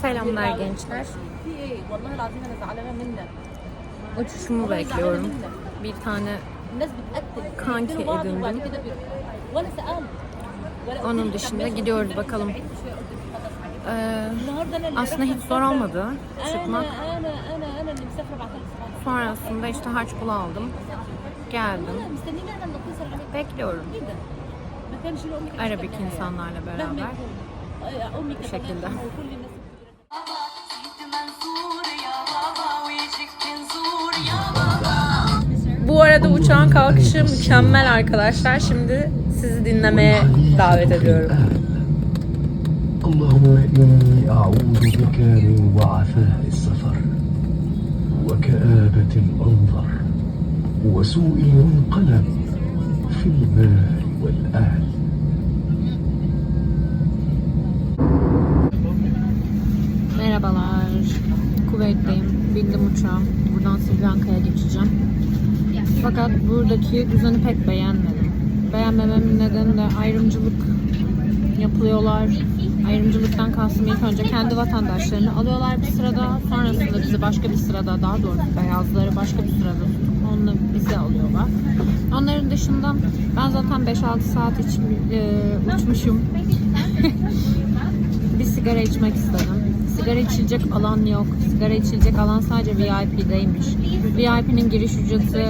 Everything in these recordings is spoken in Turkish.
Selamlar gençler. Uçuşumu bekliyorum. Bir tane kanki edindim. Onun dışında gidiyoruz bakalım. Aslında hiç zor olmadı çıkmak. Sonrasında işte harç pulu aldım. Geldim. Bekliyorum. Arabik insanlarla beraber. Bu şekilde. Bu arada uçağın kalkışı mükemmel arkadaşlar. Şimdi sizi dinlemeye davet ediyorum. Allahümme inni a'udhu bike min va'afâ'is safar ve keâbetil manzar ve su'il munqalab fil mal vel ahl. Merhabalar. Kuveyt'teyim. Bindim uçağa. Buradan Sri Lanka'ya geçeceğim. Fakat buradaki düzeni pek beğenmedim. Beğenmememin nedeni de ayrımcılık yapılıyorlar. Ayrımcılıktan kastım ilk önce kendi vatandaşlarını alıyorlar bir sırada. Sonrasında bizi başka bir sırada, daha doğrusu beyazları başka bir sırada tutup onunla bizi alıyorlar. Onların dışında ben zaten 5-6 saat uçmuşum. Bir sigara içmek istedim. Sigara içilecek alan yok. Sigara içilecek alan sadece VIP'deymiş. VIP'nin giriş ücreti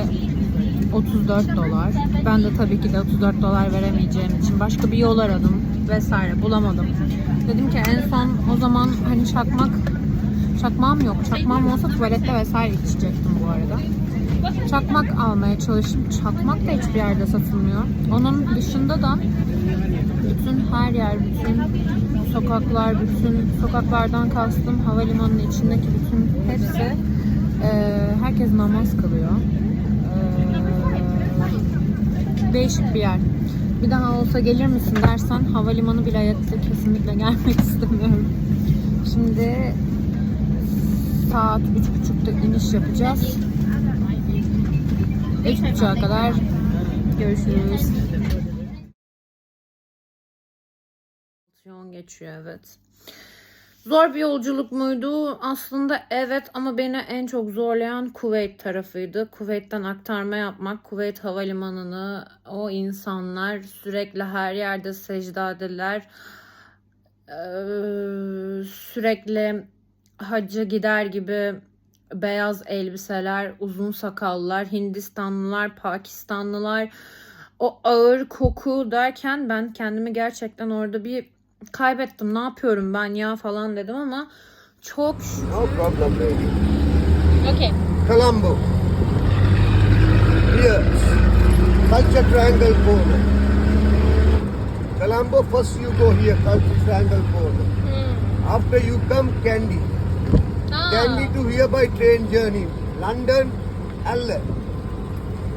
$34. Ben de tabii ki de $34 veremeyeceğim için başka bir yol aradım vesaire bulamadım. Dedim ki en son o zaman hani çakmağım yok. Çakmağım olsa tuvalette vesaire içecektim bu arada. Çakmak almaya çalıştım. Çakmak da hiçbir yerde satılmıyor. Onun dışında da bütün her yer, bütün sokaklar, bütün sokaklardan kastım havalimanının içindeki bütün hepsi herkes namaz kılıyor. Değişik bir yer. Bir daha olsa gelir misin dersen havalimanı vilayette kesinlikle gelmek istemiyorum. Şimdi saat 3.30'da iniş yapacağız. 3.30'a kadar görüşürüz. Yoğun geçiyor, evet. Zor bir yolculuk muydu? Aslında evet, ama beni en çok zorlayan Kuveyt tarafıydı. Kuveyt'ten aktarma yapmak, Kuveyt havalimanını, o insanlar sürekli her yerde secdadeler. Sürekli hacca gider gibi beyaz elbiseler, uzun sakallar, Hindistanlılar, Pakistanlılar, o ağır koku derken ben kendimi gerçekten orada bir kaybettim. Ne yapıyorum ben ya falan dedim ama çok... No problem, lady. Okay. Colombo. Here. Culture Triangle Corner. Colombo, first you go here, Culture Triangle Corner. After you come, Kandy. Kandy to here by train journey. London, Adelaide.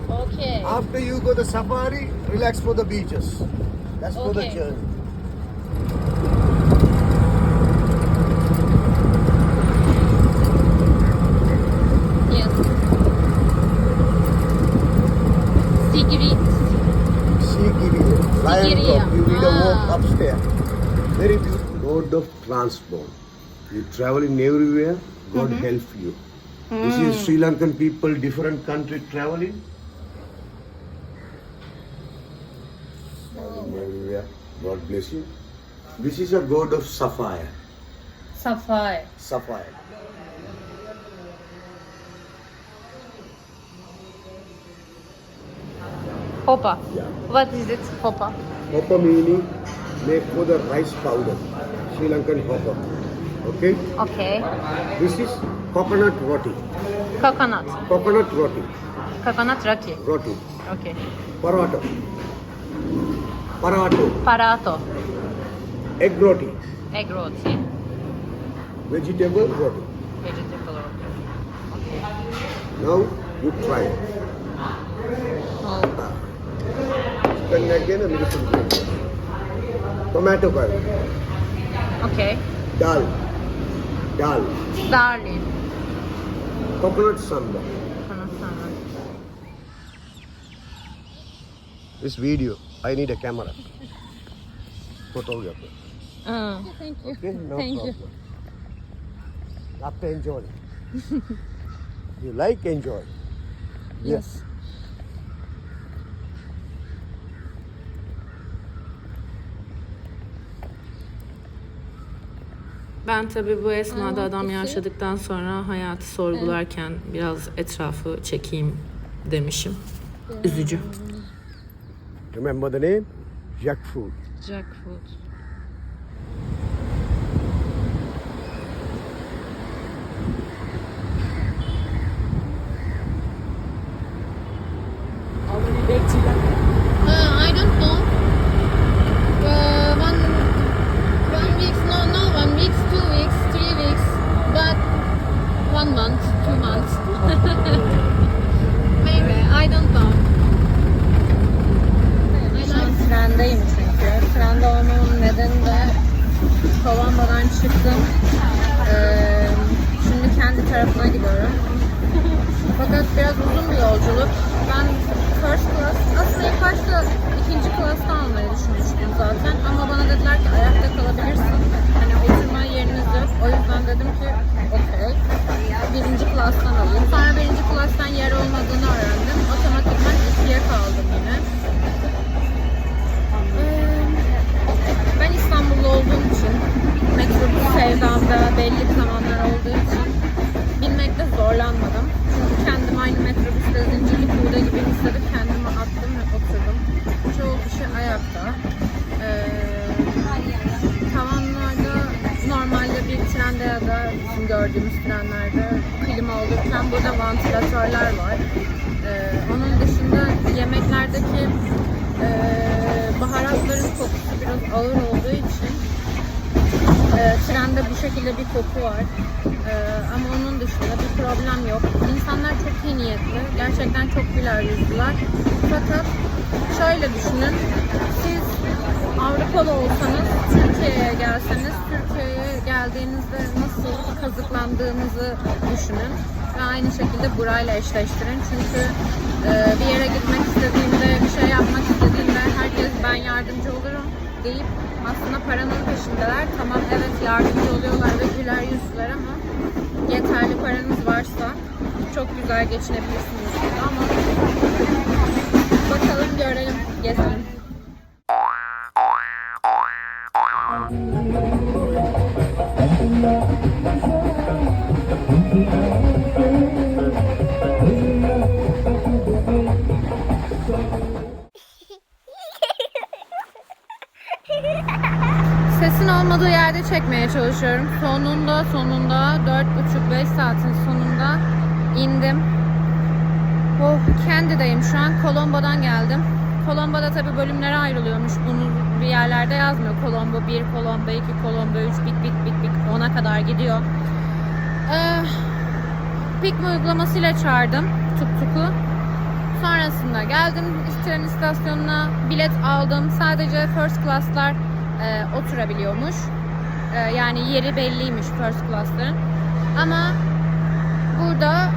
Okay. After you go the safari, relax for the beaches. That's for the Okay. journey. Yes. Sigiri. Sigiri, Lion Sigiri, Top. You need a ah. walk upstairs. Very beautiful. Mode of transport. You traveling everywhere, God help you. This is Sri Lankan people, different country traveling. Traveling everywhere. God bless you. This is a god of sapphire. Sapphire. Sapphire. Hopa. Yeah. What is it? Hopa. Hopper meaning make for the rice powder. Sri Lankan hopper. Okay? Okay. This is coconut roti. Coconut. Coconut roti. Coconut roti. Roti. Okay. Parato. Parato. Parato. Egg roti. Egg roti. Vegetable roti. Vegetable roti. Okay. Now you try. Oh. Chicken again a little bit. Tomato curry. Okay. Dal. Dal. Darling. Coconut sambar. This video, I need a camera. Photographer. Thank you. Okay, no Thank you. problem. You have to enjoy. You like enjoy. Yes. Ben tabii bu esnada adam yaşadıktan sonra hayatı sorgularken biraz etrafı çekeyim demişim. Üzücü. Remember the name? Jackfruit. Jackfruit. I don't know. 1 week, no, 1 week, 2 weeks, 3 weeks, but 1 month, 2 months. Maybe, I don't know. Şu an trendeyim çünkü. Trende olmamın nedeni de Kolomba'dan çıktım. Şimdi kendi tarafına gidiyorum. Fakat biraz uzun bir yolculuk. Ben first class, aslında ilk başta ikinci class'ta almayı düşünmüştüm zaten. Ama bana dediler ki ayakta kalabilirsin. Hani oturma yeriniz yok. O yüzden dedim ki okey. Birinci class'tan alayım. Sonra birinci class'tan yer olmadığını öğrendim. Otomatikman ikiye kaldım yine. Ben İstanbul'da olduğum için, metrobüs sevdamda belli bir zamanlar olduğu için binmekte zorlanmadım. Çünkü kendim aynı metrobüste zincirli kuğuda gibi hissedip kendimi attım ve oturdum. Çoğu kişi ayakta. Tavanlarda normalde bir trende ya da bizim gördüğümüz trenlerde klima olurken burada vantilatörler var. Onun dışında yemeklerdeki baharatların kokusu biraz ağır olduğu için trende bu şekilde bir koku var. Ama onun dışında bir problem yok. İnsanlar çok iyi niyetli. Gerçekten çok güler yüzlüler. Fakat şöyle düşünün. Siz Avrupalı olsanız, Türkiye'ye gelseniz, Türkiye'ye geldiğinizde nasıl kazıklandığınızı düşünün. Ve aynı şekilde burayla eşleştirin. Çünkü bir yere gitmek istediğinde, bir şey yapmak istediğinde herkes ben yardımcı olurum deyip aslında paranın peşindeler. Tamam, evet, yardımcı oluyorlar ve güler yüzlüler ama yeterli paranız varsa çok güzel geçinebilirsiniz burada ama bakalım, görelim, gezelim. Sesin olmadığı yerde çekmeye çalışıyorum. Sonunda 4,5-5 saatin sonunda indim. Candy'deyim şu an. Kolomba'dan geldim. Kolomba'da tabi bölümlere ayrılıyormuş. Bunu bir yerlerde yazmıyor. Kolombo 1, Kolombo 2, Kolombo 3, bik 10'a kadar gidiyor. Pikmi uygulamasıyla çağırdım tuk-tuku. Sonrasında geldim tren istasyonuna, bilet aldım. Sadece first class'lar oturabiliyormuş. Yani yeri belliymiş first class'ların. Ama burada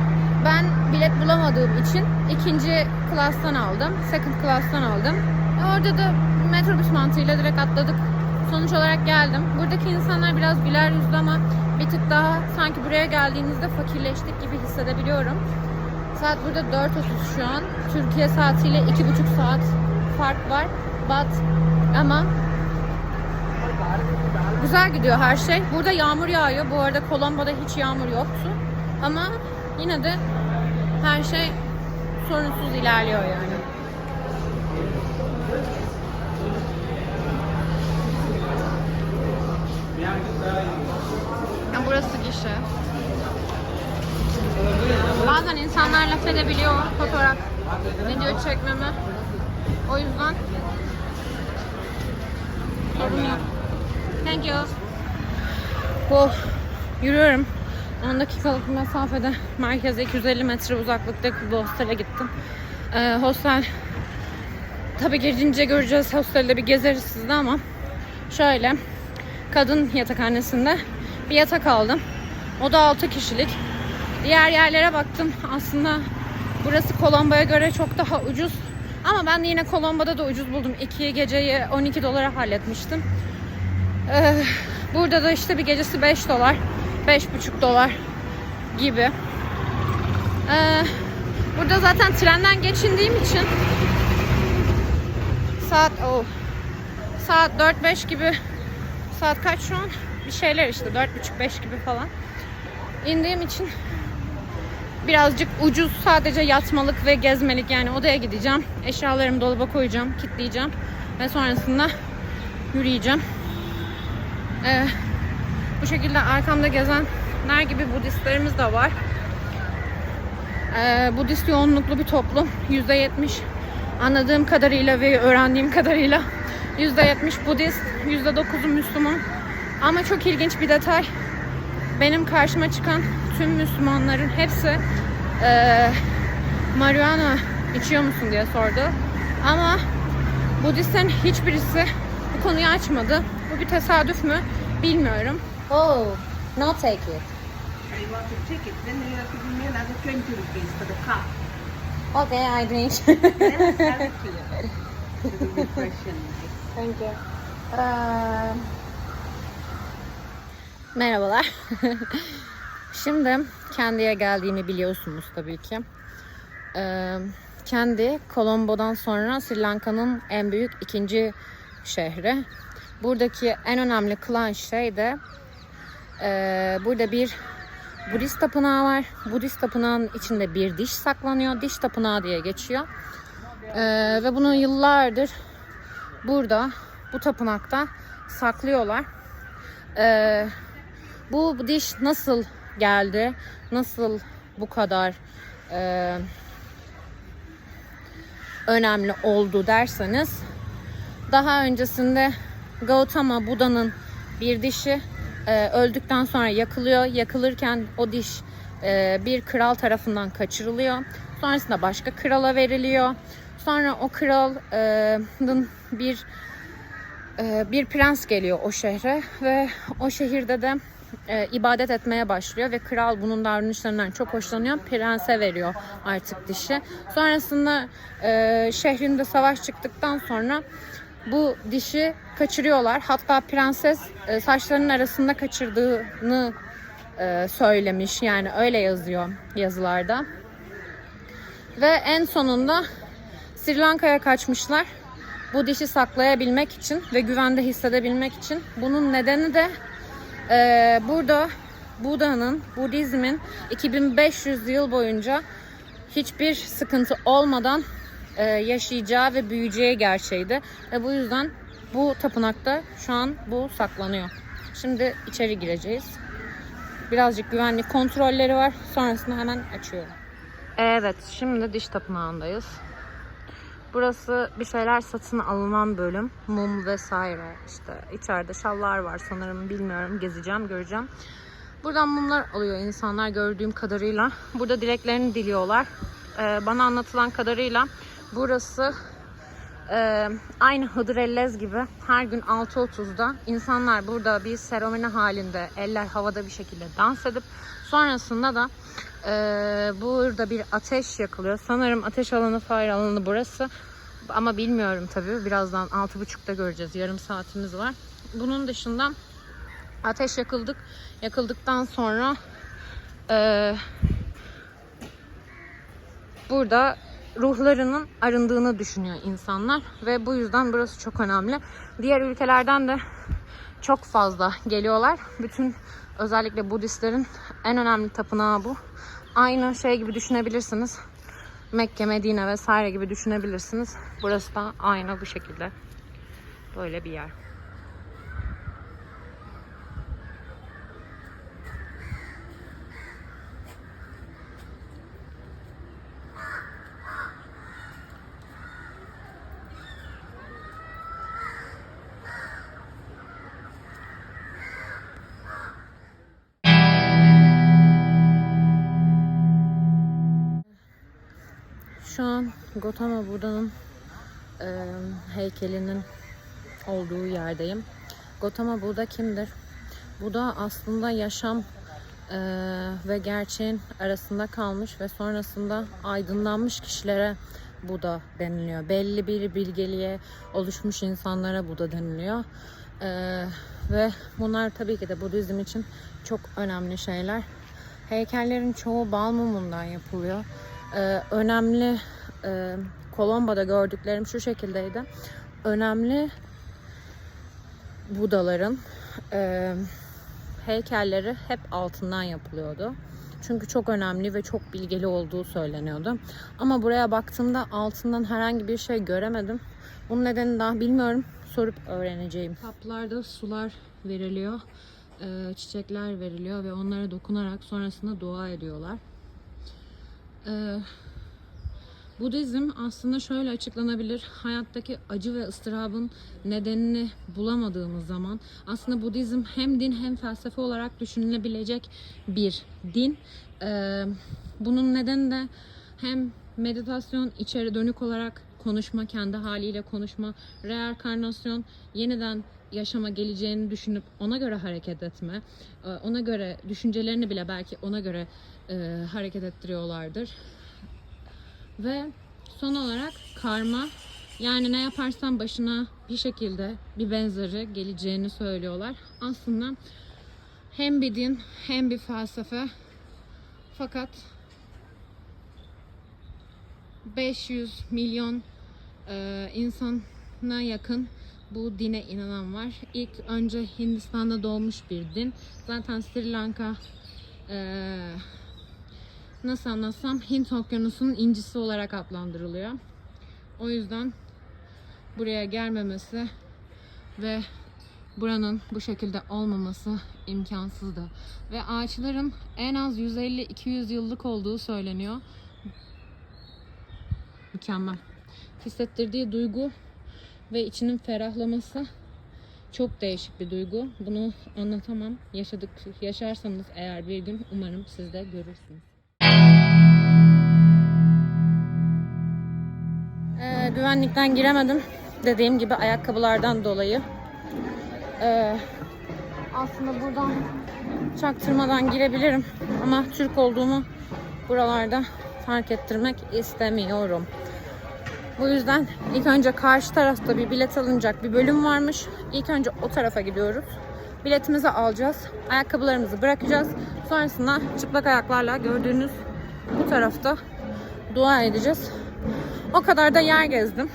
ben bilet bulamadığım için ikinci class'tan aldım. Second class'tan aldım. Orada da metrobüs mantığıyla direkt atladık. Sonuç olarak geldim. Buradaki insanlar biraz güler yüzlü ama bir tık daha sanki buraya geldiğinizde fakirleştik gibi hissedebiliyorum. Saat burada 4:30 şu an. Türkiye saatiyle 2,5 saat fark var. Ama güzel gidiyor her şey. Burada yağmur yağıyor. Bu arada Kolomba'da hiç yağmur yoktu. Ama yine de her şey sorunsuz ilerliyor yani. Burası gişe. Bazen insanlar laf edebiliyor fotoğraf, video çekmeme. O yüzden sorun yok. Thank you. Yürüyorum. 10 dakikalık bir mesafede merkeze 250 metre uzaklıktaki bir hostele gittim. Hostel tabii girince göreceğiz. Hostelde bir gezeriz sizde ama şöyle kadın yatakhanesinde bir yatak aldım. O da 6 kişilik. Diğer yerlere baktım. Aslında burası Kolomba'ya göre çok daha ucuz. Ama ben de yine Kolomba'da da ucuz buldum. 2 geceyi $12 halletmiştim. Burada da işte bir gecesi 5 dolar, 5,5 dolar gibi. Burada zaten trenden geçindiğim için saat 4-5 gibi, saat kaç şu an? Bir şeyler işte 4,5-5 gibi falan indiğim için birazcık ucuz, sadece yatmalık ve gezmelik, yani odaya gideceğim, eşyalarımı dolaba koyacağım, kilitleyeceğim ve sonrasında yürüyeceğim. Bu şekilde arkamda gezenler gibi Budistlerimiz de var. Budist yoğunluklu bir toplum. %70 anladığım kadarıyla ve öğrendiğim kadarıyla %70 Budist, %9'u Müslüman. Ama çok ilginç bir detay. Benim karşıma çıkan tüm Müslümanların hepsi marihuana içiyor musun diye sordu. Ama Budistlerin hiçbirisi bu konuyu açmadı. Bu bir tesadüf mü bilmiyorum. Oh, no take it. You want to take it, then you have to give me another 20 rupees for the cup. Okay, I drink. Then I'll sell it to you. It will be fresh and nice. Thank you. Merhabalar. Şimdi Kandy'ye geldiğimi biliyorsunuz tabii ki. Kandy, Colombo'dan sonra Sri Lanka'nın en büyük ikinci şehri. Buradaki en önemli kılan şey de burada bir Budist tapınağı var. Budist tapınağının içinde bir diş saklanıyor. Diş tapınağı diye geçiyor. Ve bunu yıllardır burada, bu tapınakta saklıyorlar. Bu diş nasıl geldi? Nasıl bu kadar önemli oldu derseniz, daha öncesinde Gautama Buda'nın bir dişi öldükten sonra yakılıyor. Yakılırken o diş bir kral tarafından kaçırılıyor. Sonrasında başka krala veriliyor. Sonra o kralın bir prens geliyor o şehre ve o şehirde de ibadet etmeye başlıyor ve kral bunun davranışlarından çok hoşlanıyor. Prense veriyor artık dişi. Sonrasında şehrinde savaş çıktıktan sonra bu dişi kaçırıyorlar. Hatta prenses saçlarının arasında kaçırdığını söylemiş. Yani öyle yazıyor yazılarda. Ve en sonunda Sri Lanka'ya kaçmışlar. Bu dişi saklayabilmek için ve güvende hissedebilmek için. Bunun nedeni de burada Budizmin 2500 yıl boyunca hiçbir sıkıntı olmadan yaşayacağı ve büyüyeceği gerçeğiydi. Ve bu yüzden bu tapınakta şu an bu saklanıyor. Şimdi içeri gireceğiz. Birazcık güvenlik kontrolleri var. Sonrasında hemen açıyorum. Evet, şimdi diş tapınağındayız. Burası bir şeyler satın alınan bölüm. Mum vesaire, işte içeride şallar var sanırım, bilmiyorum, gezeceğim, göreceğim. Buradan mumlar alıyor insanlar gördüğüm kadarıyla. Burada dileklerini diliyorlar. Bana anlatılan kadarıyla burası aynı Hıdrellez gibi her gün 6.30'da insanlar burada bir seremoni halinde eller havada bir şekilde dans edip sonrasında da burada bir ateş yakılıyor. Sanırım ateş alanı, fire alanı burası. Ama bilmiyorum tabii. Birazdan 6.30'da göreceğiz. Yarım saatimiz var. Bunun dışında ateş yakıldıktan sonra burada ruhlarının arındığını düşünüyor insanlar ve bu yüzden burası çok önemli. Diğer ülkelerden de çok fazla geliyorlar. Bütün özellikle Budistlerin en önemli tapınağı bu. Aynı şey gibi düşünebilirsiniz. Mekke, Medine vesaire gibi düşünebilirsiniz. Burası da aynı bu şekilde. Böyle bir yer. Şu an Gautama Buda'nın heykelinin olduğu yerdeyim. Gautama Buda kimdir? Buda aslında yaşam ve gerçeğin arasında kalmış ve sonrasında aydınlanmış kişilere Buda deniliyor. Belli bir bilgeliğe oluşmuş insanlara Buda deniliyor. Ve bunlar tabii ki de Budizm için çok önemli şeyler. Heykellerin çoğu bal mumundan yapılıyor. Önemli Colombo'da gördüklerim şu şekildeydi. Önemli Budaların heykelleri hep altından yapılıyordu. Çünkü çok önemli ve çok bilgili olduğu söyleniyordu. Ama buraya baktığımda altından herhangi bir şey göremedim. Bunun nedenini daha bilmiyorum. Sorup öğreneceğim. Kaplarda sular veriliyor. Çiçekler veriliyor ve onlara dokunarak sonrasında dua ediyorlar. Budizm aslında şöyle açıklanabilir. Hayattaki acı ve ıstırabın nedenini bulamadığımız zaman aslında Budizm hem din hem felsefe olarak düşünülebilecek bir din. Bunun nedeni de hem meditasyon, içeri dönük olarak konuşma, kendi haliyle konuşma, reenkarnasyon, yeniden yaşama geleceğini düşünüp ona göre hareket etme, ona göre düşüncelerini bile belki ona göre hareket ettiriyorlardır. Ve son olarak karma, yani ne yaparsan başına bir şekilde bir benzeri geleceğini söylüyorlar. Aslında hem bir din hem bir felsefe, fakat 500 milyon insana yakın bu dine inanan var. İlk önce Hindistan'da doğmuş bir din. Zaten Sri Lanka nasıl anlatsam Hint Okyanusu'nun incisi olarak adlandırılıyor. O yüzden buraya gelmemesi ve buranın bu şekilde olmaması imkansızdı. Ve ağaçların en az 150-200 yıllık olduğu söyleniyor. Mükemmel. Hissettirdiği duygu ve içinin ferahlaması çok değişik bir duygu. Bunu anlatamam. Yaşarsanız eğer bir gün umarım siz de görürsünüz. Güvenlikten giremedim. Dediğim gibi ayakkabılardan dolayı. Aslında buradan çaktırmadan girebilirim. Ama Türk olduğumu buralarda fark ettirmek istemiyorum. Bu yüzden ilk önce karşı tarafta bir bilet alınacak bir bölüm varmış. İlk önce o tarafa gidiyoruz. Biletimizi alacağız. Ayakkabılarımızı bırakacağız. Sonrasında çıplak ayaklarla gördüğünüz bu tarafta dua edeceğiz. O kadar da yer gezdim.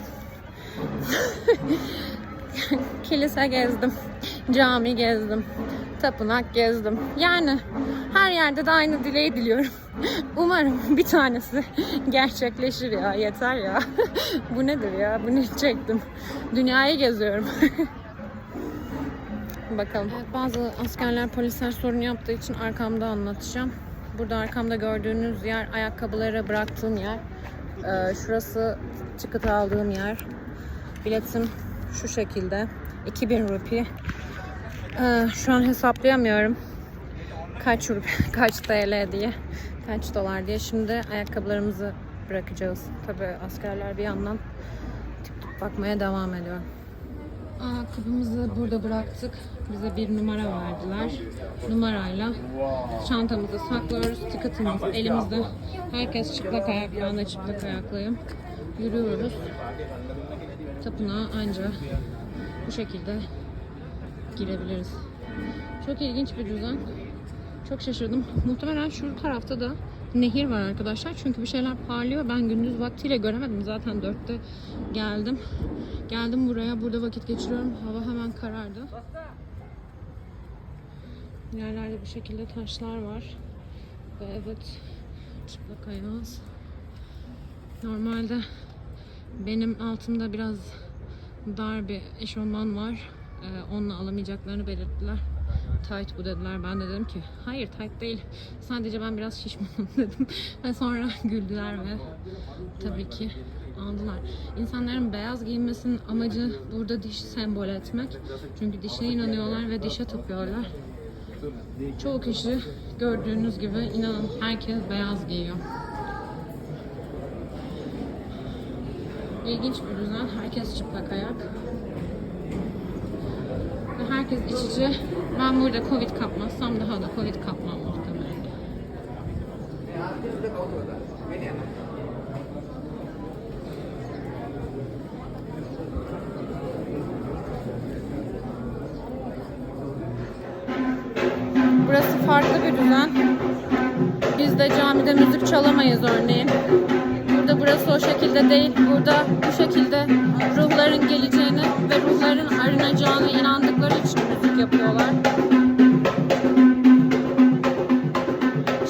Kilise gezdim. Cami gezdim. Tapınak gezdim. Yani her yerde de aynı dileği diliyorum. Umarım bir tanesi gerçekleşir ya. Yeter ya. Bu nedir ya? Bunu çektim. Dünyayı geziyorum. Bakalım. Evet, bazı askerler, polisler sorun yaptığı için arkamda anlatacağım. Burada arkamda gördüğünüz yer ayakkabıları bıraktığım yer. Şurası ticket aldığım yer. Biletim şu şekilde. 2000 rupi. Şu an hesaplayamıyorum. Kaç rupi, kaç TL diye, kaç dolar diye. Şimdi ayakkabılarımızı bırakacağız. Tabii askerler bir yandan tip tip bakmaya devam ediyor. Ayakkabımızı burada bıraktık. Bize bir numara verdiler. Numarayla çantamızı saklıyoruz. Ticket'ımız elimizde. Herkes çıplak ayak. Ben de çıplak ayaklıyım. Yürüyoruz. Tapınağa anca bu şekilde girebiliriz. Çok ilginç bir düzen. Çok şaşırdım. Muhtemelen şu tarafta da nehir var arkadaşlar. Çünkü bir şeyler parlıyor. Ben gündüz vaktiyle göremedim. Zaten 4'te geldim. Geldim buraya. Burada vakit geçiriyorum. Hava hemen karardı. Yerlerde bu şekilde taşlar var. Ve evet, çıplak ayağız. Normalde benim altımda biraz dar bir eşofman var. Onunla alamayacaklarını belirttiler. Tight bu dediler. Ben de dedim ki hayır tight değil. Sadece ben biraz şişmanım dedim. Ve sonra güldüler ve tabii ki aldılar. İnsanların beyaz giyinmesinin amacı burada diş sembol etmek. Çünkü dişe inanıyorlar ve dişe tapıyorlar. Çoğu kişi gördüğünüz gibi inanın herkes beyaz giyiyor. İlginç bir düzen. Herkes çıplak ayak. Herkes iç içe. Ben burada Covid kapmazsam daha da Covid kapmam muhtemelen. burası farklı bir düzen. Biz de camide müzik çalamayız örneğin. Burada burası o şekilde değil. Burada bu şekilde ruhların geleceğini ve ruhların arınacağına inandıkları için müzik yapıyorlar.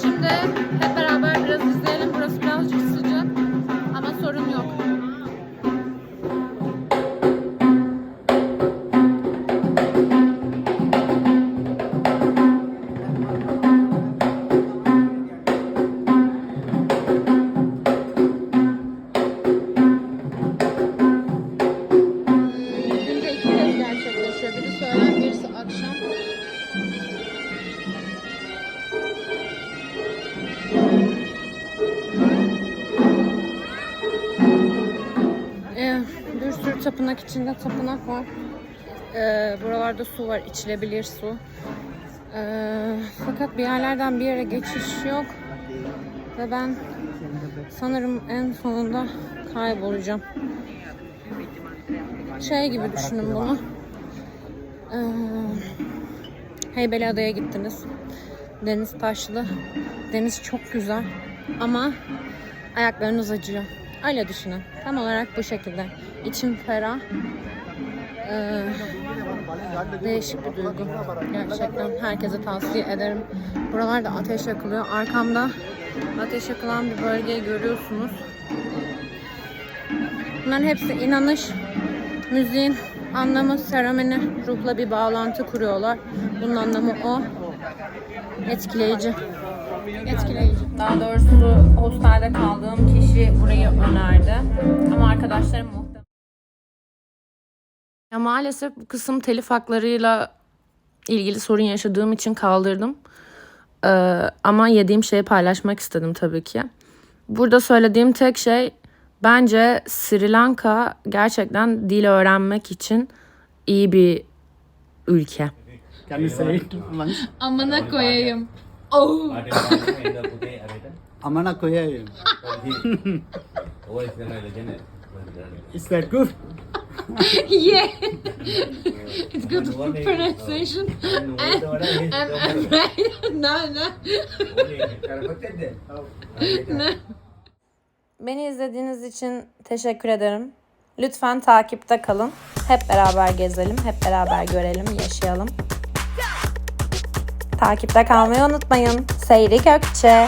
Şimdi hep beraber biraz izleyelim. Burası birazcık sıcak ama sorun yok. Günde 2 kez gerçekleşiyor. Birisi öğlen, birisi akşam. Bir sürü tapınak içinde tapınak var. Buralarda su var, içilebilir su. Fakat bir yerlerden bir yere geçiş yok. Ve ben sanırım en sonunda kaybolacağım. Şey gibi düşünün bunu. Heybeliada'ya gittiniz. Deniz taşlı. Deniz çok güzel. Ama ayaklarınız acıyor. Öyle düşünün. Tam olarak bu şekilde. İçim ferah. Değişik bir duygu. Gerçekten herkese tavsiye ederim. Buralarda ateş yakılıyor. Arkamda ateş yakılan bir bölgeyi görüyorsunuz. Bunların hepsi inanış. Müziğin anlamı seramini, ruhla bir bağlantı kuruyorlar. Bunun anlamı o. Etkileyici. Etkileyici. Daha doğrusu hostelde kaldığım kişi burayı önerdi. Ama arkadaşlarım muhtemelen. Ya maalesef bu kısım telif haklarıyla ilgili sorun yaşadığım için kaldırdım. Ama yediğim şeyi paylaşmak istedim tabii ki. Burada söylediğim tek şey, bence Sri Lanka gerçekten dil öğrenmek için iyi bir ülke. Can you say it once? Amına koyayım. Oh. Amana koyayım. Is that good? Yeah. It's good pronunciation. And right. No. Beni izlediğiniz için teşekkür ederim. Lütfen takipte kalın. Hep beraber gezelim, hep beraber görelim, yaşayalım. Takipte kalmayı unutmayın. Seyri Gökçe.